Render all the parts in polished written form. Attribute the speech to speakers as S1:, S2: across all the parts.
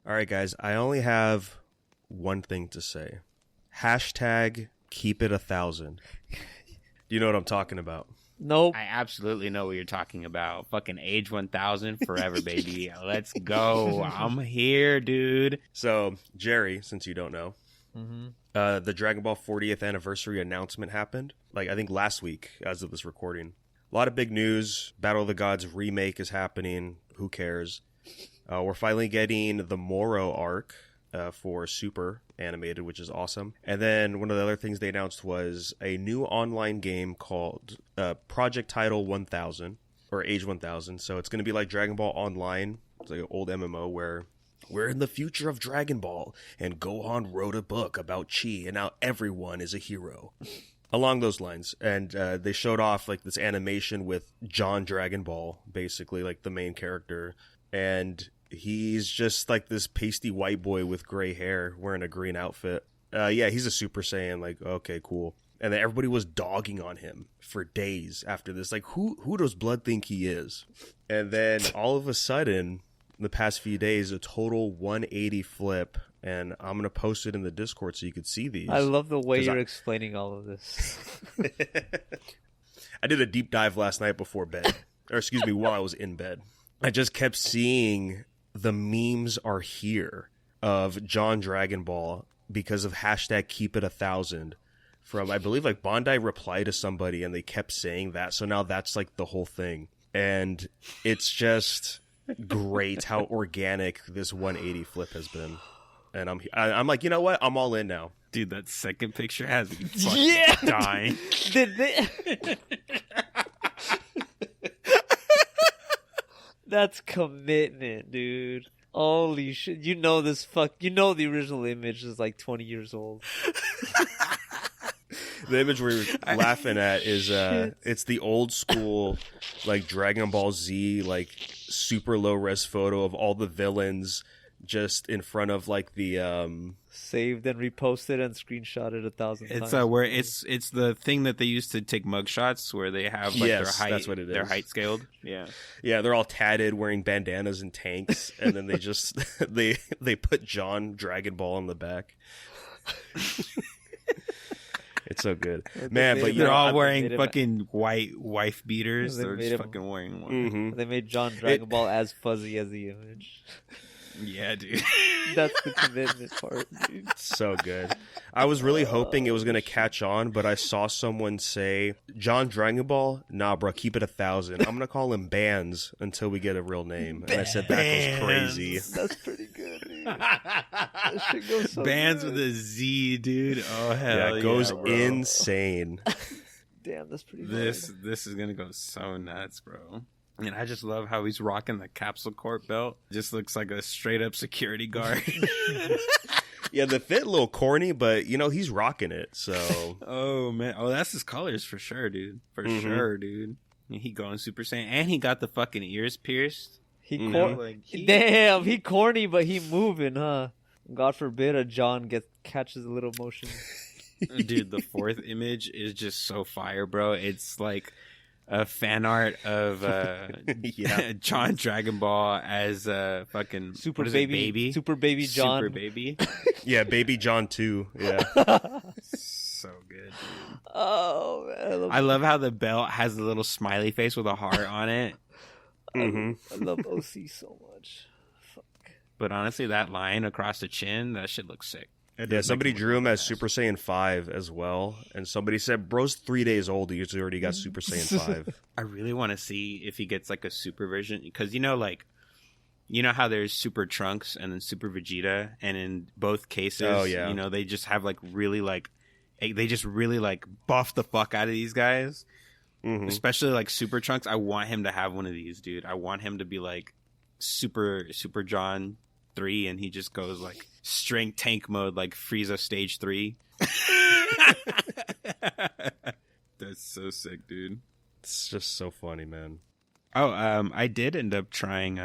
S1: All right, guys. I only have one thing to say. Hashtag keep it 1,000. Do you know what I'm talking about?
S2: Nope.
S3: I absolutely know what you're talking about. Fucking age 1000 forever, baby. Let's go. I'm here, dude.
S1: So, Gerry, since you don't know, the Dragon Ball 40th anniversary announcement happened, I think last week as of this recording. A lot of big news. Battle of the Gods remake is happening. Who cares? We're finally getting the Moro arc for Super animated, which is awesome. And then one of the other things they announced was a new online game called Project Title 1000 or Age 1000. So it's going to be like Dragon Ball Online. It's like an old MMO where we're in the future of Dragon Ball and Gohan wrote a book about Chi and now everyone is a hero. Along those lines. And they showed off this animation with John Dragon Ball, basically, the main character. And he's just this pasty white boy with gray hair wearing a green outfit. Yeah, he's a Super Saiyan. Okay, cool. And then everybody was dogging on him for days after this. Who does Blood think he is? And then all of a sudden, in the past few days, a total 180 flip. And I'm going to post it in the Discord so you could see these.
S2: I love the way you're explaining all of this.
S1: I did a deep dive last night before bed. Or excuse me, while I was in bed. I just kept seeing the memes are here of John Dragon Ball because of hashtag keep it 1,000 from, I believe, Bandai replied to somebody and they kept saying that. So now that's the whole thing. And it's just great how organic this 180 flip has been. And I'm like, you know what? I'm all in now.
S3: Dude, that second picture has me fucking dying.
S2: Did they... That's commitment, dude. Holy shit. You know the original image is 20 years old.
S1: The image we're laughing at is it's the old school Dragon Ball Z super low res photo of all the villains just in front of the
S2: saved and reposted and screenshotted 1,000 times.
S3: It's where it's the thing that they used to take mugshots where they have their height.
S1: That's what it is.
S3: Their height scaled. Yeah.
S1: Yeah, they're all tatted, wearing bandanas and tanks, and then they just they put John Dragon Ball on the back. It's so good, man. But
S3: they're all wearing fucking white wife beaters. They're just fucking wearing one.
S1: Mm-hmm.
S2: They made John Dragon Ball as fuzzy as the image.
S3: Yeah, dude.
S2: That's the commitment part, dude.
S1: So good. I was really hoping it was going to catch on, but I saw someone say, John Dragon Ball? Nah, bro, keep it 1,000. I'm going to call him Bands until we get a real name. And I said, that goes crazy.
S2: That's pretty good, dude. That shit goes so
S3: Bands
S2: good.
S3: with a Z, dude. Oh, hell yeah.
S1: It goes
S3: bro.
S1: insane.
S2: Damn, that's pretty good.
S3: This is going to go so nuts, bro. And I just love how he's rocking the Capsule Corp belt. Just looks like a straight up security guard.
S1: Yeah, the fit a little corny, but he's rocking it. So.
S3: Oh man, that's his colors for sure, dude. For sure, dude. He going Super Saiyan, and he got the fucking ears pierced.
S2: Damn, he corny, but he moving, huh? God forbid a John catches a little motion.
S3: Dude, the fourth image is just so fire, bro. It's a fan art of John Dragon Ball as fucking
S2: Super baby John.
S3: Super baby.
S1: Yeah, baby John too. Yeah.
S3: So good, dude.
S2: Oh man,
S3: I love how the belt has a little smiley face with a heart on it.
S1: Mm-hmm.
S2: I love OC so much. Fuck.
S3: But honestly, that line across the chin, that shit looks sick.
S1: Yeah, somebody drew him as Super Saiyan 5 as well, and somebody said, bro's 3 days old, he's already got Super Saiyan 5.
S3: I really want to see if he gets a super version, because you know how there's Super Trunks and then Super Vegeta, and in both cases, they just have they just really buff the fuck out of these guys, especially Super Trunks. I want him to have one of these, dude. I want him to be Super John 3, and he just goes strength tank mode Frieza stage 3. That's so sick, dude.
S1: It's just so funny, man.
S3: Oh, I did end up trying.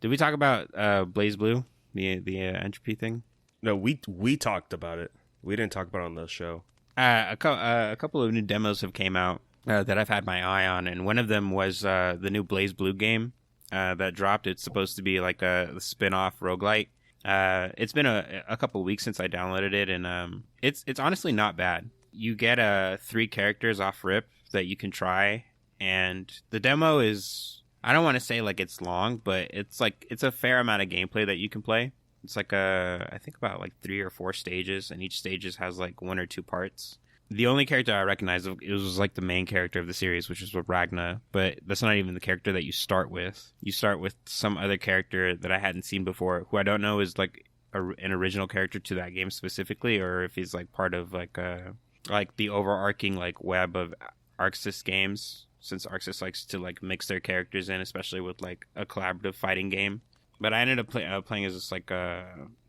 S3: Did we talk about Blaze Blue, the entropy thing?
S1: No, we talked about it. We didn't talk about it on the show.
S3: A couple of new demos have came out that I've had my eye on, and one of them was the new Blaze Blue game that dropped. It's supposed to be a spin-off roguelite. It's been a couple weeks since I downloaded it, and it's honestly not bad. You get 3 characters off rip that you can try, and the demo is, I don't want to say like it's long, but it's a fair amount of gameplay that you can play. It's like I think about like 3 or 4 stages, and each stage has like 1 or 2 parts. The only character I recognized, it was like the main character of the series, which is Ragna, but that's not even the character that you start with. You start with some other character that I hadn't seen before, who I don't know is like an original character to that game specifically, or if he's like part of like the overarching like web of ArcSys games, since ArcSys likes to like mix their characters in, especially with like a collaborative fighting game. But I ended up playing as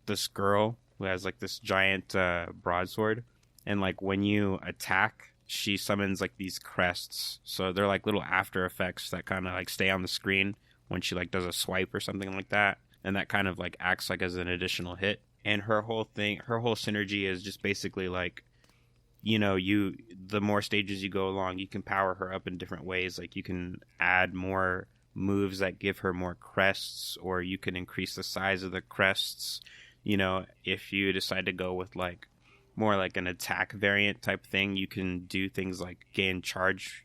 S3: this girl who has like this giant broadsword. And like when you attack, she summons like these crests. So they're like little after effects that kind of like stay on the screen when she like does a swipe or something like that. And that kind of like acts like as an additional hit. And her whole synergy is just basically like, you know, the more stages you go along, you can power her up in different ways. Like you can add more moves that give her more crests, or you can increase the size of the crests. You know, if you decide to go with like more like an attack variant type thing, you can do things like gain charge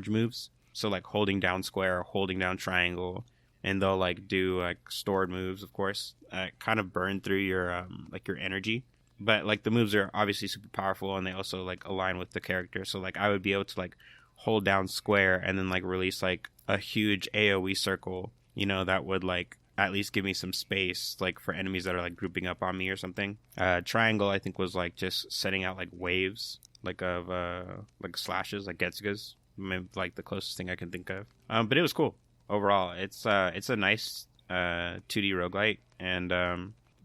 S3: moves. So like holding down square or holding down triangle, and they'll like do like stored moves, of course, kind of burn through your like your energy. But like the moves are obviously super powerful, and they also like align with the character. So like I would be able to like hold down square and then like release like a huge AoE circle, you know, that would like at least give me some space like for enemies that are like grouping up on me or something. Triangle I think was like just setting out like waves like of like slashes, like Getsugas, like the closest thing I can think of. But it was cool overall. It's a nice 2D roguelite, and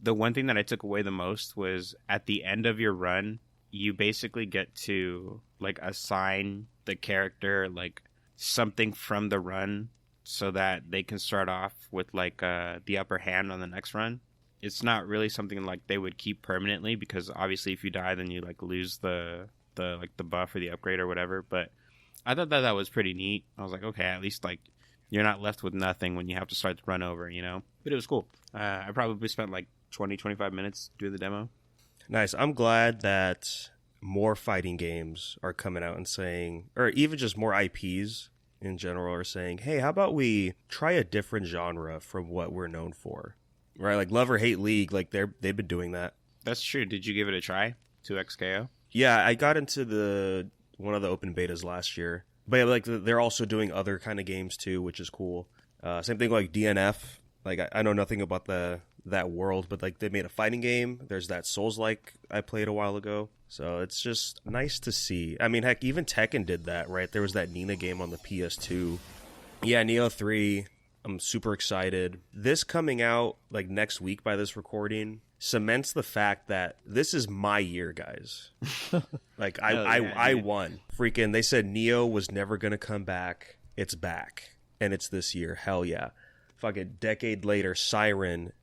S3: the one thing that I took away the most was at the end of your run, you basically get to like assign the character like something from the run so that they can start off with like the upper hand on the next run. It's not really something like they would keep permanently, because obviously if you die then you like lose the like the buff or the upgrade or whatever. But I thought that was pretty neat. I was like, okay, at least like you're not left with nothing when you have to start the run over, you know. But it was cool. I probably spent like 20-25 minutes doing the demo.
S1: Nice. I'm glad that more fighting games are coming out and saying, or even just more IPs in general are saying, hey, how about we try a different genre from what we're known for, right? Like Love or Hate League, like they've been doing that.
S3: That's true. Did you give it a try? 2XKO?
S1: Yeah, I got into one of the open betas last year, but like they're also doing other kind of games too, which is cool. Same thing like DNF. Like I know nothing about that world, but like they made a fighting game. There's that Souls-like I played a while ago. So it's just nice to see. I mean, heck, even Tekken did that, right? There was that Nina game on the PS2. Yeah, Neo 3. I'm super excited. This coming out like next week by this recording cements the fact that this is my year, guys. Like I won. Freaking, they said Neo was never going to come back. It's back. And it's this year. Hell yeah. Fucking decade later, Siren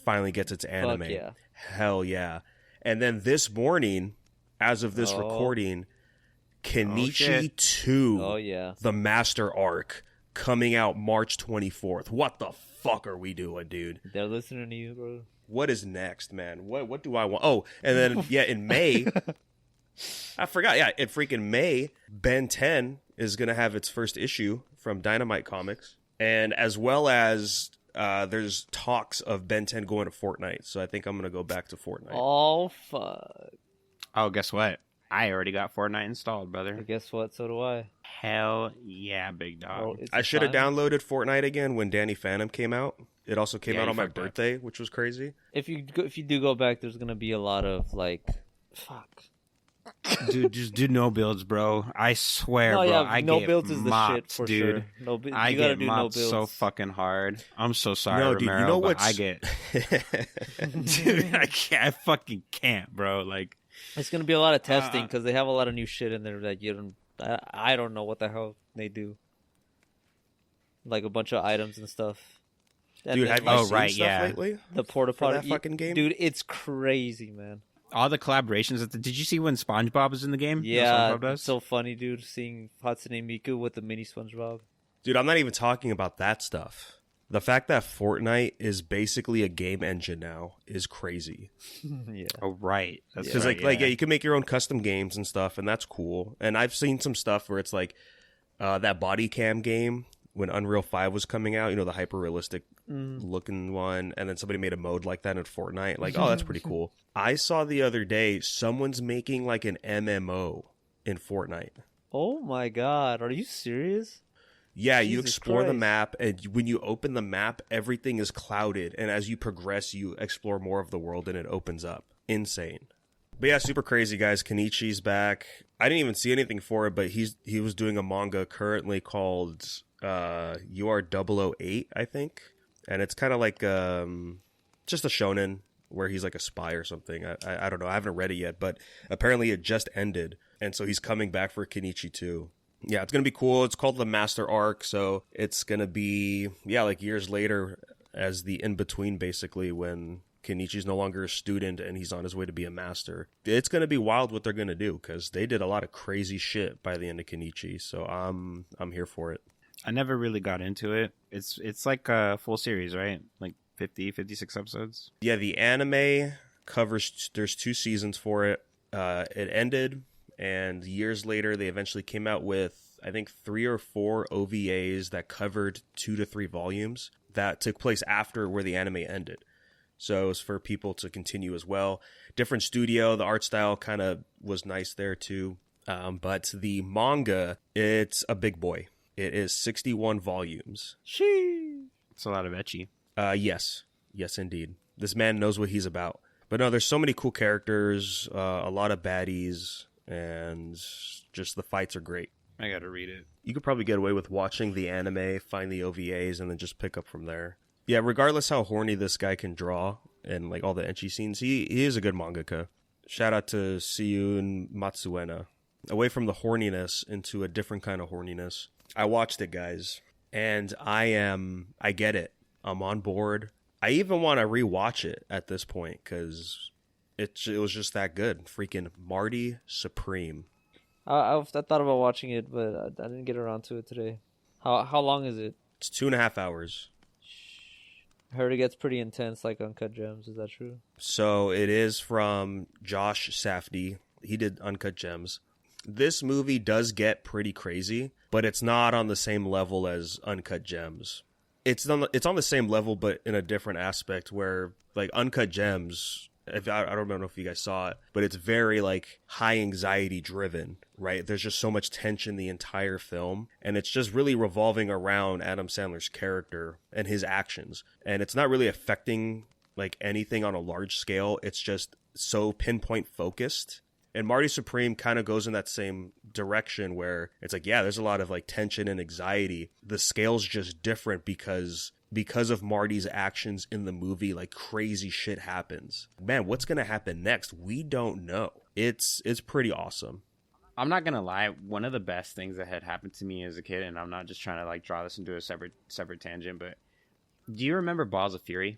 S1: finally gets its anime.
S2: Fuck yeah.
S1: Hell yeah. And then this morning, as of this recording, Kenichi 2, the Master Arc, coming out March 24th. What the fuck are we doing, dude?
S2: They're listening to you, bro.
S1: What is next, man? What do I want? Oh, and then, yeah, in May, I forgot. Yeah, in freaking May, Ben 10 is going to have its first issue from Dynamite Comics. And as well as there's talks of Ben 10 going to Fortnite. So I think I'm going to go back to Fortnite.
S2: Oh, fuck.
S3: Oh, guess what? I already got Fortnite installed, brother.
S2: But guess what? So do I.
S3: Hell yeah, big dog.
S2: Oh,
S1: I should have downloaded Fortnite again when Danny Phantom came out. It also came out on my birthday, which was crazy.
S2: If you do go back, there's going to be a lot of, like, fuck.
S3: Dude, just do no builds, bro. I swear, bro.
S2: Yeah,
S3: I
S2: no
S3: get
S2: builds is the shit for
S3: dude.
S2: Sure.
S3: I get mopped so fucking hard. I'm so sorry,
S1: no,
S3: Romero,
S1: dude, you know
S3: but
S1: what's...
S3: I get... Dude, I can't. I fucking can't, bro. Like,
S2: it's gonna be a lot of testing because they have a lot of new shit in there that you don't. I don't know what the hell they do. Like a bunch of items and stuff. And
S1: dude, have you seen stuff lately?
S2: The porta potty,
S1: that fucking game,
S2: dude. It's crazy, man.
S3: All the collaborations. Did you see when SpongeBob was in the game?
S2: Yeah, it's so funny, dude. Seeing Hatsune Miku with the mini SpongeBob.
S1: Dude, I'm not even talking about that stuff. The fact that Fortnite is basically a game engine now is crazy.
S2: Yeah.
S3: Oh, right. That's
S1: Because
S3: right,
S1: you can make your own custom games and stuff, and that's cool. And I've seen some stuff where it's like that body cam game when Unreal 5 was coming out, the hyper realistic looking one, and then somebody made a mode like that in Fortnite. Like, oh, that's pretty cool. I saw the other day someone's making like an MMO in Fortnite.
S2: Oh my god, are you serious?
S1: Yeah,
S2: Jesus
S1: you explore the
S2: Christ.
S1: map, and when you open the map, everything is clouded, and as you progress, you explore more of the world, and it opens up. Insane. But yeah, super crazy, guys. Kenichi's back. I didn't even see anything for it, but he was doing a manga currently called UR008, I think, and it's kind of like just a shonen where he's like a spy or something. I don't know. I haven't read it yet, but apparently it just ended, and so he's coming back for Kenichi too. Yeah, it's going to be cool. It's called the Master Arc, so it's going to be, like years later as the in-between, basically, when Kenichi's no longer a student and he's on his way to be a master. It's going to be wild what they're going to do, because they did a lot of crazy shit by the end of Kenichi, so I'm here for it.
S3: I never really got into it. It's like a full series, right? Like 56 episodes?
S1: Yeah, the anime covers, there's 2 seasons for it. It ended, and years later, they eventually came out with, I think, 3 or 4 OVAs that covered 2 to 3 volumes that took place after where the anime ended. So it was for people to continue as well. Different studio, the art style kind of was nice there too. But the manga, it's a big boy. It is 61 volumes.
S2: Sheesh.
S3: It's a lot of ecchi.
S1: Yes, indeed. This man knows what he's about. But no, there's so many cool characters, a lot of baddies, and just the fights are great.
S3: I gotta read it.
S1: You could probably get away with watching the anime, find the OVAs, and then just pick up from there. Yeah, regardless how horny this guy can draw and like all the ecchi scenes, he is a good mangaka. Shout out to Siyun Matsuena. Away from the horniness into a different kind of horniness. I watched it, guys, and I get it. I'm on board. I even want to rewatch it at this point because it was just that good. Freaking Marty Supreme.
S2: I thought about watching it, but I didn't get around to it today. How long is it?
S1: It's 2.5 hours.
S2: I heard it gets pretty intense, like Uncut Gems. Is that true?
S1: So it is from Josh Safdie. He did Uncut Gems. This movie does get pretty crazy, but it's not on the same level as Uncut Gems. It's on the same level, but in a different aspect. Where like Uncut Gems, I don't know if you guys saw it, but it's very like high anxiety driven, right? There's just so much tension the entire film, and it's just really revolving around Adam Sandler's character and his actions, and it's not really affecting like anything on a large scale. It's just so pinpoint focused. And Marty Supreme kind of goes in that same direction where it's like, yeah, there's a lot of like tension and anxiety. The scale's just different because of Marty's actions in the movie, like crazy shit happens. Man, what's going to happen next? We don't know. It's pretty awesome.
S3: I'm not going to lie. One of the best things that had happened to me as a kid, and I'm not just trying to like draw this into a separate tangent, but do you remember Balls of Fury?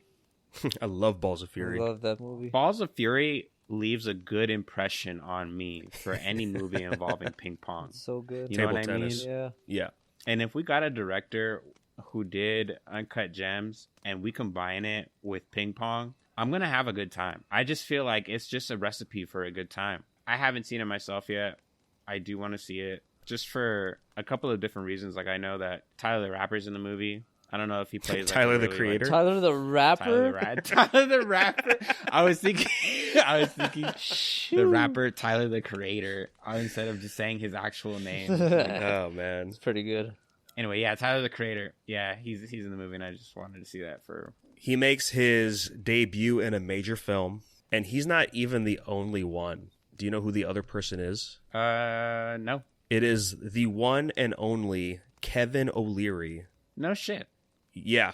S1: I love Balls of Fury.
S2: I love that movie.
S3: Balls of Fury leaves a good impression on me for any movie involving ping pong.
S2: It's so good.
S3: You know
S1: Table
S3: what
S1: tennis.
S3: I mean?
S2: Yeah.
S3: And if we got a director who did Uncut Gems and we combine it with ping pong, I'm going to have a good time. I just feel like it's just a recipe for a good time. I haven't seen it myself yet. I do want to see it just for a couple of different reasons. Like I know that Tyler the Rapper's in the movie. I don't know if he plays like,
S1: Tyler the
S3: really,
S1: Creator.
S2: Tyler the Rapper?
S3: Tyler the Rapper. I was thinking the rapper Tyler the Creator instead of just saying his actual name.
S1: Oh man,
S2: It's pretty good.
S3: Anyway, yeah, Tyler the Creator. Yeah, he's in the movie, and I just wanted to see that for.
S1: He makes his debut in a major film, and he's not even the only one. Do you know who the other person is?
S3: No.
S1: It is the one and only Kevin O'Leary.
S3: No shit.
S1: Yeah.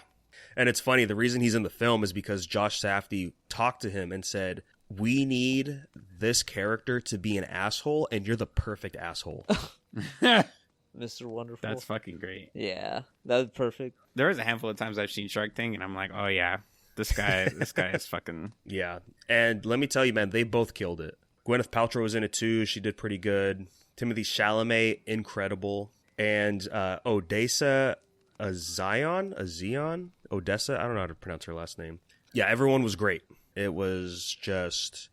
S1: And it's funny, the reason he's in the film is because Josh Safdie talked to him and said, we need this character to be an asshole, and you're the perfect asshole.
S2: Mr. Wonderful.
S3: That's fucking great.
S2: Yeah, that was perfect.
S3: There was a handful of times I've seen Shark Tank, and I'm like, oh yeah, this guy is fucking.
S1: Yeah. And let me tell you, man, they both killed it. Gwyneth Paltrow was in it too. She did pretty good. Timothy Chalamet, incredible. And Odessa Azion, Odessa. I don't know how to pronounce her last name. Yeah, everyone was great. It was just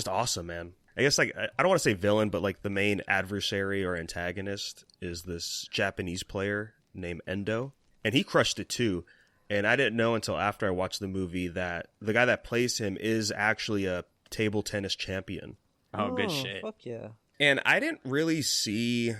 S1: awesome, man. I guess like I don't want to say villain, but like the main adversary or antagonist is this Japanese player named Endo, and he crushed it too. And I didn't know until after I watched the movie that the guy that plays him is actually a table tennis champion.
S3: Oh, good shit.
S2: Fuck yeah.
S1: And I didn't really see,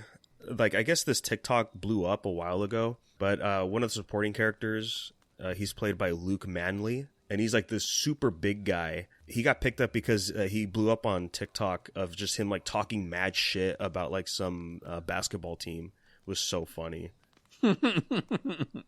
S1: like, I guess this TikTok blew up a while ago, but one of the supporting characters, he's played by Luke Manley, and he's like this super big guy. He got picked up because he blew up on TikTok of just him like talking mad shit about like some basketball team. It was so funny.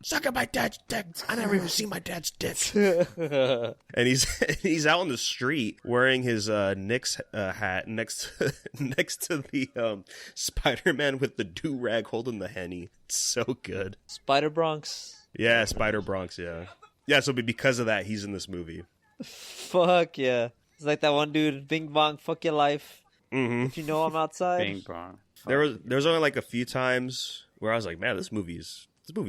S1: Suck at my dad's dick. I never even seen my dad's dick. And he's out on the street wearing his Knicks hat next to the Spider-Man with the do-rag holding the henny. It's so good.
S2: Spider Bronx.
S1: Yeah, Spider Bronx. Yeah. So because of that, he's in this movie.
S2: Fuck yeah! It's like that one dude, Bing Bong, fuck your life.
S1: Mm-hmm.
S2: If you know I'm outside.
S3: Bing Bong.
S1: There was only like a few times where I was like, man, this movie's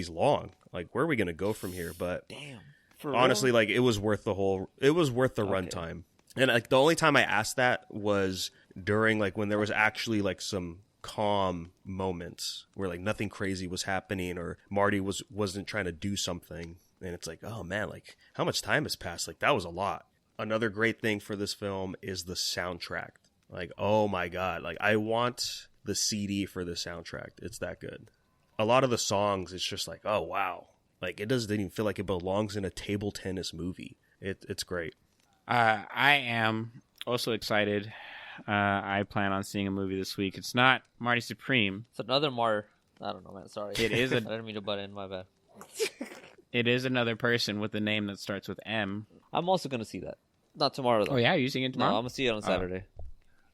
S1: long. Like, where are we gonna go from here? But
S2: Damn.
S1: Honestly, like it was worth the runtime. And like the only time I asked that was during like when there was actually like some calm moments where like nothing crazy was happening or Marty wasn't trying to do something. And it's like, oh man, like how much time has passed? Like that was a lot. Another great thing for this film is the soundtrack. Like, oh my God, like I want the CD for the soundtrack. It's that good. A lot of the songs, it's just like, oh wow. Like it doesn't even feel like it belongs in a table tennis movie. It's great.
S3: I am also excited. I plan on seeing a movie this week. It's not Marty Supreme.
S2: It's another I don't know, man. Sorry.
S3: It is
S2: I didn't mean to butt in. My bad.
S3: It is another person with a name that starts with M.
S2: I'm also going to see that. Not tomorrow, though.
S3: Oh, yeah? You're seeing it tomorrow?
S2: No, I'm going to see it on Saturday.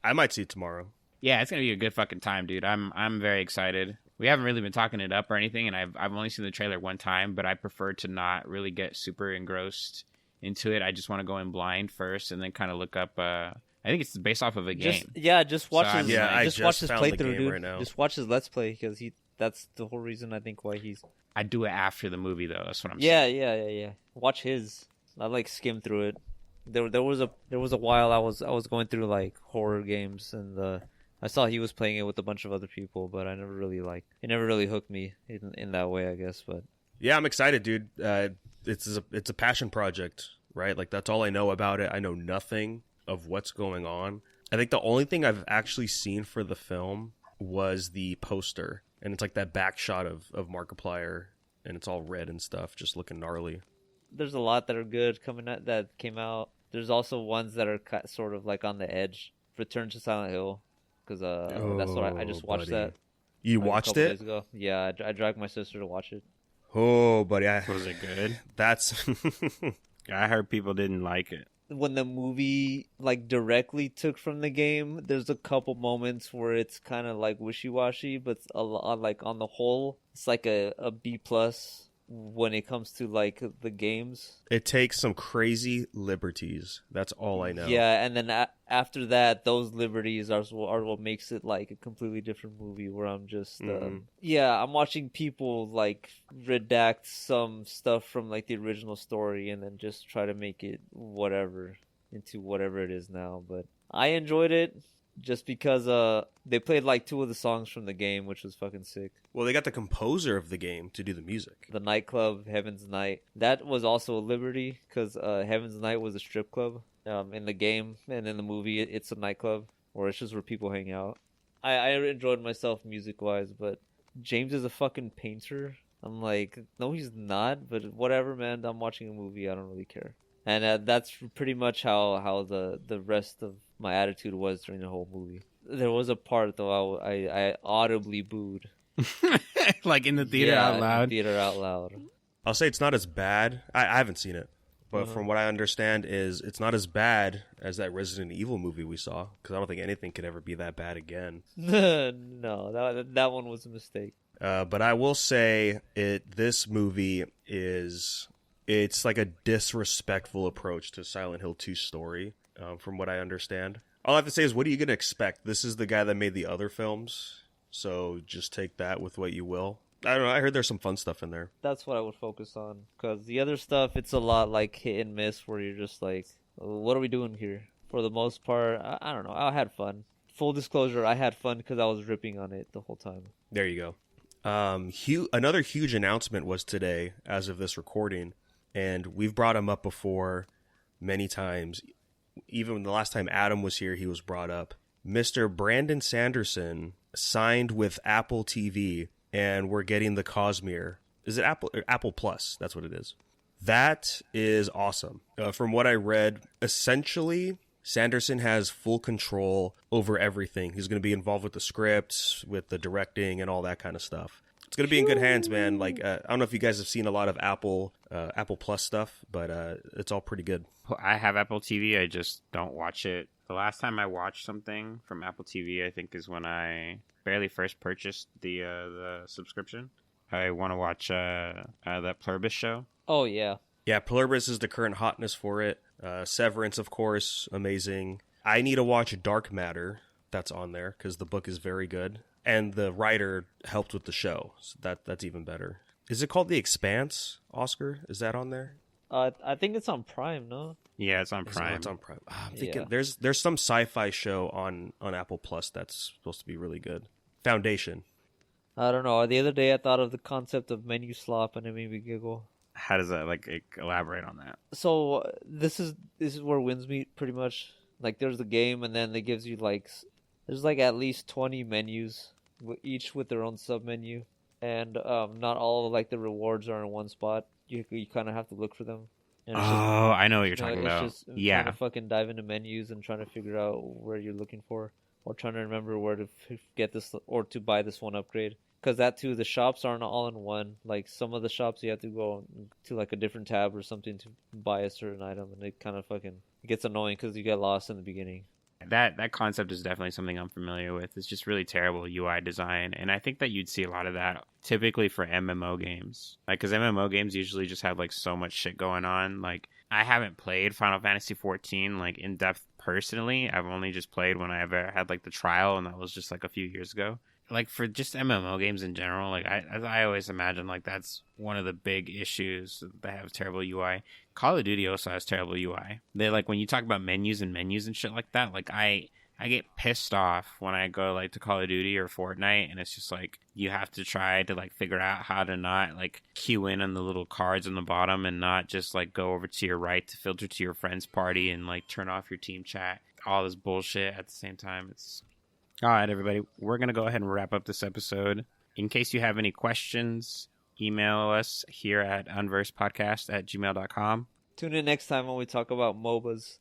S1: I might see it tomorrow.
S3: Yeah, it's going to be a good fucking time, dude. I'm very excited. We haven't really been talking it up or anything, and I've only seen the trailer one time, but I prefer to not really get super engrossed into it. I just want to go in blind first and then kind of look up... I think it's based off of a game.
S2: Just watch his watch his playthrough, dude.
S1: Right now.
S2: Just watch his Let's Play because that's the whole reason I think why he's...
S3: I do it after the movie, though. That's what I'm saying.
S2: Yeah. Watch his. I like skim through it. There was a while I was going through like horror games and I saw he was playing it with a bunch of other people, but it never really hooked me in that way, I guess. But
S1: yeah, I'm excited, dude. It's a passion project, right? Like that's all I know about it. I know nothing of what's going on. I think the only thing I've actually seen for the film was the poster. And it's like that back shot of Markiplier, and it's all red and stuff, just looking gnarly.
S2: There's a lot that are good that came out. There's also ones that are sort of like on the edge. Return to Silent Hill, because that's what I just watched. Buddy. That.
S1: You watched it?
S2: Days ago. Yeah, I dragged my sister to watch it.
S1: Oh, buddy,
S3: was it good?
S1: That's.
S3: I heard people didn't like it.
S2: When the movie like directly took from the game, there's a couple moments where it's kind of like wishy-washy, but a lot, like on the whole, it's like a B plus when it comes to like the games.
S1: It takes some crazy liberties. That's all I know.
S2: Yeah, and then after that, those liberties are what makes it like a completely different movie. Where I'm just, I'm watching people like redact some stuff from like the original story and then just try to make it whatever into whatever it is now. But I enjoyed it. Just because they played like 2 of the songs from the game, which was fucking sick.
S1: Well, they got the composer of the game to do the music.
S2: The nightclub, Heaven's Night. That was also a liberty, because Heaven's Night was a strip club in the game. And in the movie, it's a nightclub, or it's just where people hang out. I enjoyed myself music-wise, but James is a fucking painter. I'm like, no, he's not, but whatever, man. I'm watching a movie. I don't really care. And that's pretty much how the rest of my attitude was during the whole movie. There was a part, though, I audibly booed.
S3: Like in the theater out loud?
S2: In the theater out loud.
S1: I'll say it's not as bad. I haven't seen it. But from what I understand is it's not as bad as that Resident Evil movie we saw. Because I don't think anything could ever be that bad again.
S2: No, that one was a mistake.
S1: But I will say this movie it's like a disrespectful approach to Silent Hill 2's story, from what I understand. All I have to say is, what are you going to expect? This is the guy that made the other films, so just take that with what you will. I don't know. I heard there's some fun stuff in there.
S2: That's what I would focus on, because the other stuff, it's a lot like hit and miss, where you're just like, what are we doing here? For the most part, I don't know. I had fun. Full disclosure, I had fun because I was ripping on it the whole time.
S1: There you go. Another huge announcement was today, as of this recording, and we've brought him up before many times. Even the last time Adam was here, he was brought up. Mr. Brandon Sanderson signed with Apple TV, and we're getting the Cosmere. Is it Apple Plus? That's what it is. That is awesome. From what I read, essentially, Sanderson has full control over everything. He's going to be involved with the scripts, with the directing, and all that kind of stuff. It's going to be in good hands, man. Like, I don't know if you guys have seen a lot of Apple Plus stuff, but it's all pretty good.
S3: I have Apple TV. I just don't watch it. The last time I watched something from Apple TV, I think, is when I barely first purchased the subscription. I want to watch that Pluribus show.
S2: Oh, yeah.
S1: Yeah, Pluribus is the current hotness for it. Severance, of course, amazing. I need to watch Dark Matter. That's on there because the book is very good. And the writer helped with the show, so that's even better. Is it called The Expanse, Oscar? Is that on there?
S2: I think it's on Prime, no?
S3: Yeah, it's on Prime.
S1: It's on Prime. I'm thinking there's some sci-fi show on Apple Plus that's supposed to be really good. Foundation.
S2: I don't know. The other day I thought of the concept of Menuslop, and it made me giggle.
S3: How does that, elaborate on that?
S2: So this is where wins meet, pretty much. Like, there's the game, and then it gives you, there's, at least 20 menus, each with their own sub-menu. And not all, the rewards are in one spot. You kind of have to look for them. And
S3: I know what you're talking about.
S2: It's just trying to fucking dive into menus and trying to figure out where you're looking for. Or trying to remember where to get this, or to buy this one upgrade. Because that too, the shops aren't all in one. Like, some of the shops you have to go to a different tab or something to buy a certain item, and it kind of fucking gets annoying because you get lost in the beginning.
S3: That concept is definitely something I'm familiar with. It's just really terrible UI design, and I think that you'd see a lot of that typically for MMO games. Because MMO games usually just have so much shit going on. I haven't played Final Fantasy 14 in depth personally. I've only just played when I ever had the trial, and that was just a few years ago. For just MMO games in general, I always imagine that's one of the big issues. They have terrible UI. Call of Duty also has terrible UI. They when you talk about menus and shit like that, I get pissed off when I go to Call of Duty or Fortnite, and it's just you have to try to figure out how to not queue in on the little cards on the bottom and not just go over to your right to filter to your friend's party and turn off your team chat. All this bullshit at the same time. It's all right, everybody. We're going to go ahead and wrap up this episode. In case you have any questions, email us here at unversedpodcast@gmail.com.
S2: Tune in next time when we talk about MOBAs.